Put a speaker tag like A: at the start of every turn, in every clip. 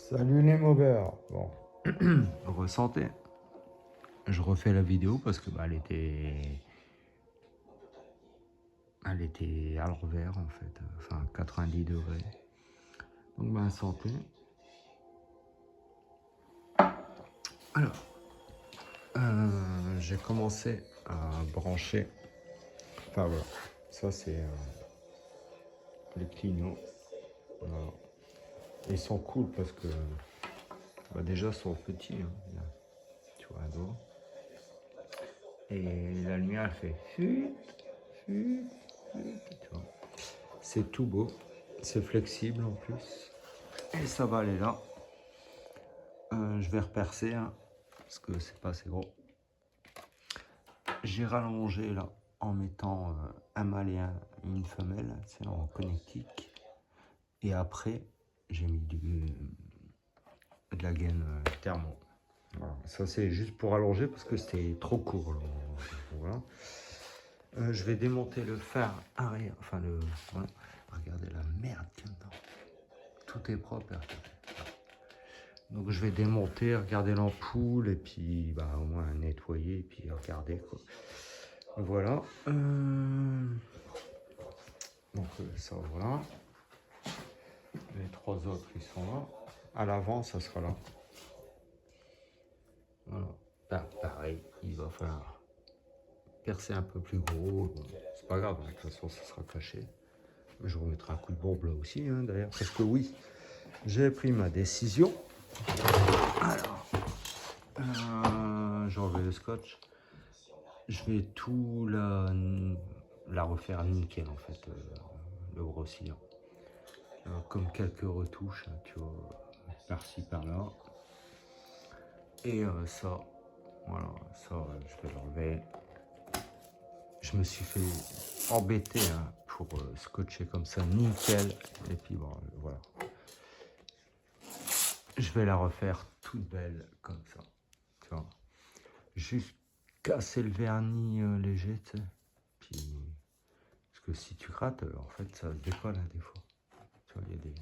A: Salut les mobbers. Bon, ressentez. Je refais la vidéo parce que elle était à l'envers en fait, enfin 90 degrés. Donc santé. Alors, j'ai commencé à brancher. Enfin voilà, ça c'est les clignots. Voilà. Ils sont cool parce que déjà ils sont petits, hein, là, tu vois, à dos. Et la lumière elle fait chut, chut, chut, tu vois. C'est tout beau, c'est flexible en plus. Et ça va aller là. Je vais repercer hein, parce que c'est pas assez gros. J'ai rallongé là en mettant un mâle et une femelle, c'est en connectique. Et après, j'ai mis de la gaine thermo. Voilà. Ça c'est juste pour allonger parce que c'était trop court. Là. Voilà. Je vais démonter le fer arrière. Enfin le. Voilà. Regardez la merde qu'il y a dedans. Tout est propre. Donc je vais démonter, regarder l'ampoule et puis au moins nettoyer et puis regarder quoi. Voilà. Donc ça voilà. Les trois autres ils sont là. À l'avant ça sera là. Voilà. Pareil, il va falloir percer un peu plus gros. Bon, c'est pas grave, de toute façon ça sera caché. Je remettrai un coup de bombe là aussi hein, d'ailleurs. Parce que oui, j'ai pris ma décision. Alors, j'ai enlevé le scotch. Je vais tout la refaire nickel en fait, le grossir. Comme quelques retouches, hein, tu vois, par-ci par-là. Et ça, voilà, ça je vais l'enlever. Je me suis fait embêter hein, pour scotcher comme ça nickel. Et puis bon, voilà. Je vais la refaire toute belle comme ça. Tu vois. Juste casser le vernis léger, tu sais. Puis, parce que si tu grattes, en fait, ça se décolle hein, des fois. Tu vois, il y a des...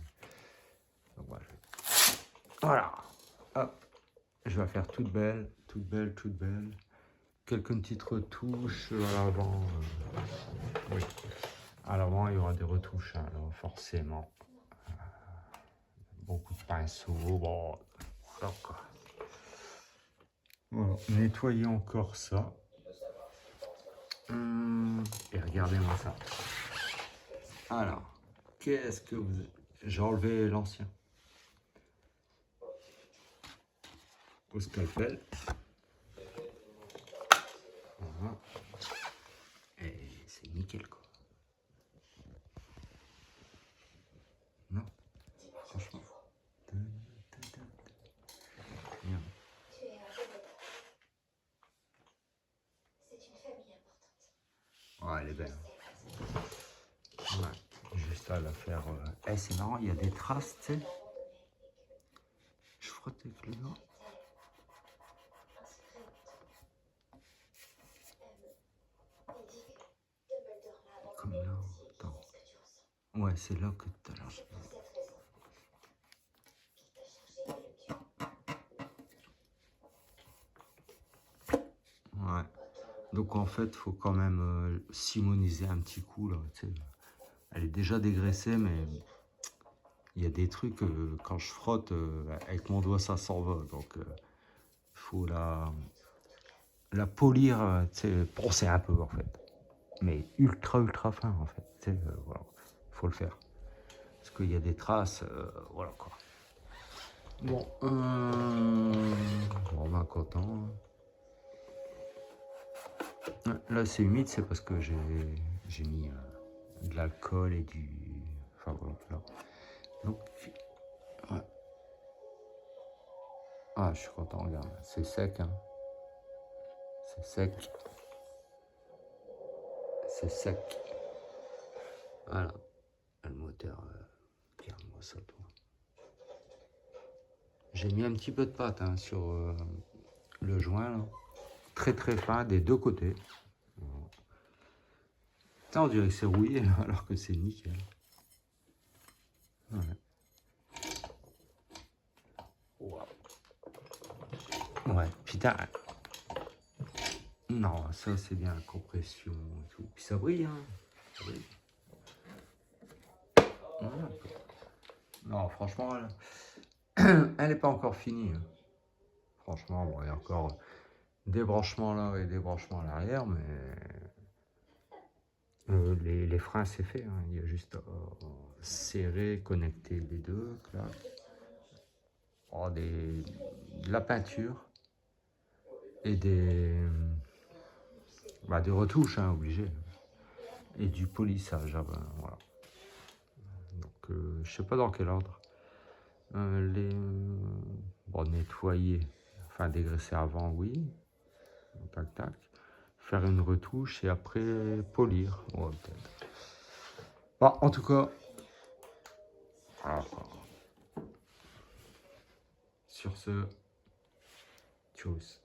A: Donc, voilà. Hop. Je vais la faire toute belle, toute belle, toute belle. Quelques petites retouches à l'avant. Oui. À l'avant, il y aura des retouches, hein, alors forcément. Beaucoup de pinceaux. Bon, alors quoi. Voilà. Nettoyer encore ça. Et regardez-moi ça. Alors, qu'est-ce que vous... J'ai enlevé l'ancien. Au scalpel. Voilà. Et c'est nickel quoi. Non, franchement. Bien. Ouais, elle est belle. Ouais, juste à la faire. C'est marrant, il y a des traces, tu sais. Je frotte avec les doigts. Comme là, attends. Ouais, c'est là que tout à l'heure. Ouais. Donc en fait, il faut quand même simoniser un petit coup là. Tu sais. Elle est déjà dégraissée, mais il y a des trucs quand je frotte avec mon doigt, ça s'en va. Donc il faut la polir, tu sais, poncer un peu en fait. Mais ultra fin en fait. Tu sais, voilà, il faut le faire. Parce qu'il y a des traces, voilà quoi. Bon, ben content. Là c'est humide, c'est parce que j'ai mis de l'alcool et du... Enfin voilà, là. Donc, ouais. Ah, je suis content, regarde, c'est sec, hein. C'est sec. C'est sec. Voilà. Le moteur, regarde-moi ça, toi. J'ai mis un petit peu de pâte hein, sur le joint, là. Très fin des deux côtés. Ça, on dirait que c'est rouillé alors que c'est nickel. Ouais. Ouais, putain. Non, ça c'est bien, compression et tout. Puis ça brille, hein. Ça brille. Voilà. Non, franchement, elle n'est pas encore finie, hein. Franchement, bon, il y a encore des branchements là et des branchements à l'arrière, mais les freins c'est fait, hein. Il y a juste à serrer, connecter les deux, clac. Oh, de la peinture et des retouches, hein, obligées. Et du polissage, ah ben, voilà. Donc, je sais pas dans quel ordre. Bon, nettoyer, enfin dégraisser avant, oui. Tac, tac. Faire une retouche et après polir. Ouais, peut-être. Bon, en tout cas, voilà. Sur ce, tchuss.